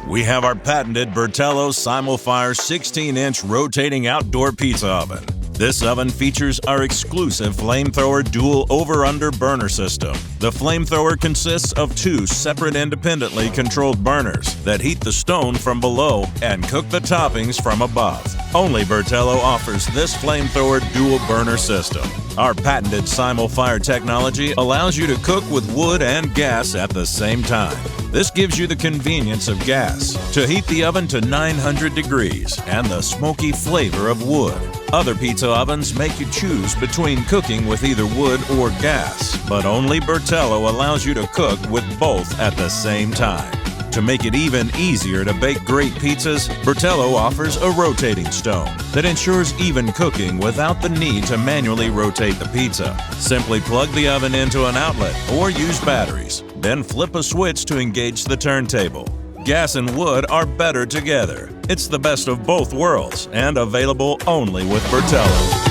We have our patented Bertello SimulFIRE 16-inch rotating outdoor pizza oven. This oven features our exclusive Flamethrower dual over-under burner system. The Flamethrower consists of two separate independently controlled burners that heat the stone from below and cook the toppings from above. Only Bertello offers this Flamethrower dual burner system. Our patented SimulFIRE technology allows you to cook with wood and gas at the same time. This gives you the convenience of gas to heat the oven to 900 degrees and the smoky flavor of wood. Other pizza ovens make you choose between cooking with either wood or gas, but only Bertello allows you to cook with both at the same time. To make it even easier to bake great pizzas, Bertello offers a rotating stone that ensures even cooking without the need to manually rotate the pizza. Simply plug the oven into an outlet or use batteries, then flip a switch to engage the turntable. Gas and wood are better together. It's the best of both worlds and available only with Bertello.